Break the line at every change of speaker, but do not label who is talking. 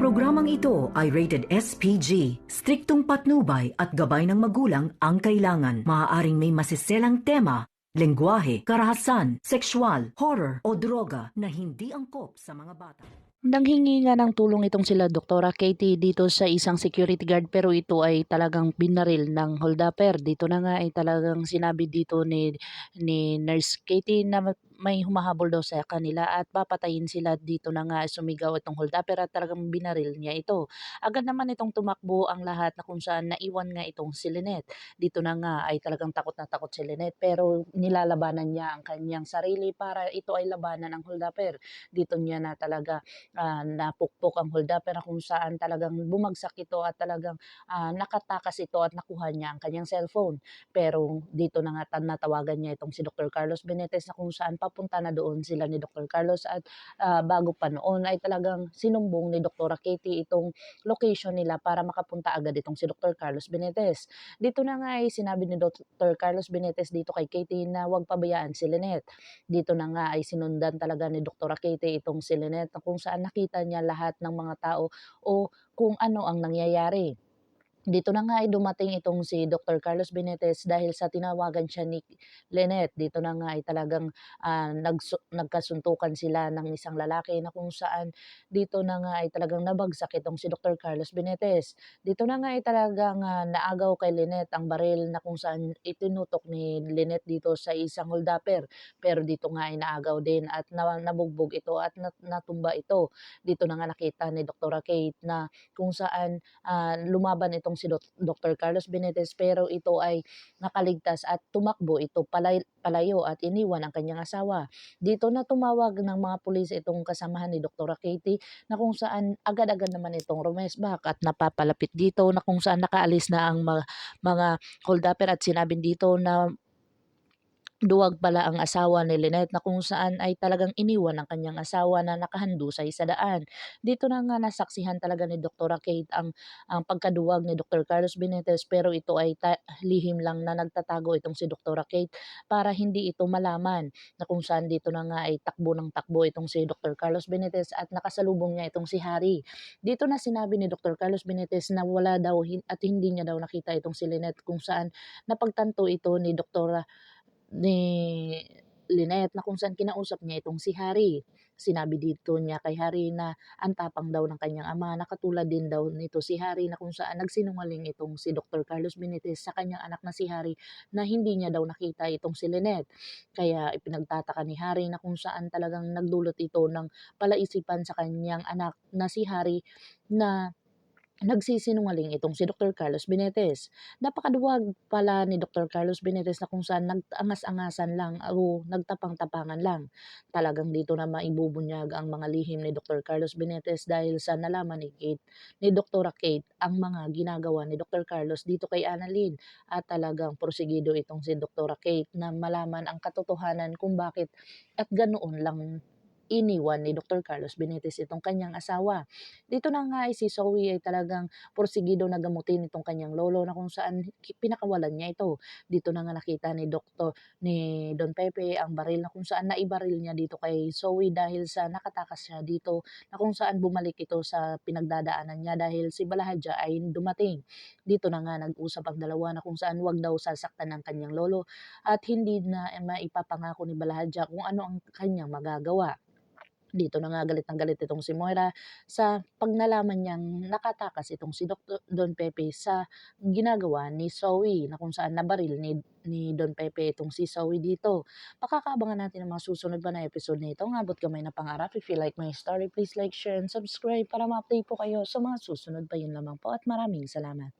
Programang ito ay rated SPG. Striktong patnubay at gabay ng magulang ang kailangan. Maaaring may masiselang tema, lengguwahe, karahasan, sexual, horror o droga na hindi angkop sa mga bata.
Nanghingi nga ng tulong itong sila Doktora Katie dito sa isang security guard pero ito ay talagang binaril ng holdupper. Dito na nga ay talagang sinabi dito ni Nurse Katie na may humahabol daw sa kanila at papatayin sila. Dito na nga sumigaw itong holdupper at talagang binaril niya ito. Agad naman itong tumakbo ang lahat na kung saan naiwan nga itong si Lynette. Dito na nga ay talagang takot na takot si Lynette pero nilalabanan niya ang kanyang sarili para ito ay labanan ng holdupper. Dito niya na talaga napukpok ang holdupper na kung saan talagang bumagsak ito at talagang nakatakas ito at nakuha niya ang kanyang cellphone. Pero dito na nga natawagan niya itong si Dr. Carlos Benitez na kung saan papunta na doon sila ni Dr. Carlos at bago pa noon ay talagang sinumbong ni Dr. Katie itong location nila para makapunta agad itong si Dr. Carlos Benitez. Dito na nga ay sinabi ni Dr. Carlos Benitez dito kay Katie na huwag pabayaan si Lynette. Dito na nga ay sinundan talaga ni Dr. Katie itong si Lynette na kung saan nakita niya lahat ng mga tao o kung ano ang nangyayari. Dito na nga ay dumating itong si Dr. Carlos Benitez dahil sa tinawagan siya ni Lynette. Dito na nga ay talagang nagkasuntukan sila ng isang lalaki na kung saan dito na nga ay talagang nabagsak itong si Dr. Carlos Benitez. Dito na nga ay talagang naagaw kay Lynette ang baril na kung saan itinutok ni Lynette dito sa isang holdupper. Pero dito nga ay naagaw din at nabugbog ito at natumba ito. Dito na nga nakita ni Dr. Kate na kung saan lumaban itong si Dr. Carlos Benitez pero ito ay nakaligtas at tumakbo ito palayo at iniwan ang kanyang asawa. Dito na tumawag ng mga pulis itong kasamahan ni Dr. Katie na kung saan agad-agad naman itong rumesbak at napapalapit dito na kung saan nakaalis na ang mga holdupper at sinabi dito na duwag pala ang asawa ni Lynette na kung saan ay talagang iniwan ang kanyang asawa na nakahandusay sa daan. Dito na nga nasaksihan talaga ni Dr. Kate ang pagkaduwag ni Dr. Carlos Benitez pero ito ay lihim lang na nagtatago itong si Dr. Kate para hindi ito malaman na kung saan dito na nga ay takbo ng takbo itong si Dr. Carlos Benitez at nakasalubong niya itong si Harry. Dito na sinabi ni Dr. Carlos Benitez na wala daw at hindi niya daw nakita itong si Lynette kung saan napagtanto ito ni Lynette na kung saan kinausap niya itong si Harry. Sinabi dito niya kay Harry na ang tapang daw ng kanyang ama na katulad din daw nito si Harry na kung saan nagsinungaling itong si Dr. Carlos Benitez sa kanyang anak na si Harry na hindi niya daw nakita itong si Lynette. Kaya ipinagtataka ni Harry na kung saan talagang nagdulot ito ng palaisipan sa kanyang anak na si Harry na nagsisinungaling itong si Dr. Carlos Benitez. Napakaduwag pala ni Dr. Carlos Benitez na kung saan nag-angas-angasan lang o nagtapang-tapangan lang. Talagang dito na maibubunyag ang mga lihim ni Dr. Carlos Benitez dahil sa nalaman ni Dr. Kate, ang mga ginagawa ni Dr. Carlos dito kay Annalyn. At talagang porsigido itong si Dr. Kate na malaman ang katotohanan kung bakit at ganoon lang iniwan ni Dr. Carlos Benitez itong kanyang asawa. Dito na nga ay si Zoe ay talagang porsigido na gamutin itong kanyang lolo na kung saan pinakawalan niya ito. Dito na nga nakita ni Don Pepe ang baril na kung saan naibaril niya dito kay Zoe dahil sa nakatakas siya dito na kung saan bumalik ito sa pinagdadaanan niya dahil si Balahadja ay dumating. Dito na nga nag-usap ang dalawa na kung saan wag daw sasaktan ng kanyang lolo at hindi na maipapangako ni Balahadja kung ano ang kanyang magagawa. Dito na nga galit na galit itong si Moira sa pag nalaman niyang nakatakas itong si Don Pepe sa ginagawa ni Zoe na kung saan nabaril ni Don Pepe itong si Zoe dito. Pakakaabangan natin ang mga susunod pa na episode nito. Ang abot kamay na pangarap. If you like my story, please like, share, and subscribe para ma-update po kayo sa mga susunod pa. Yun lamang po at maraming salamat.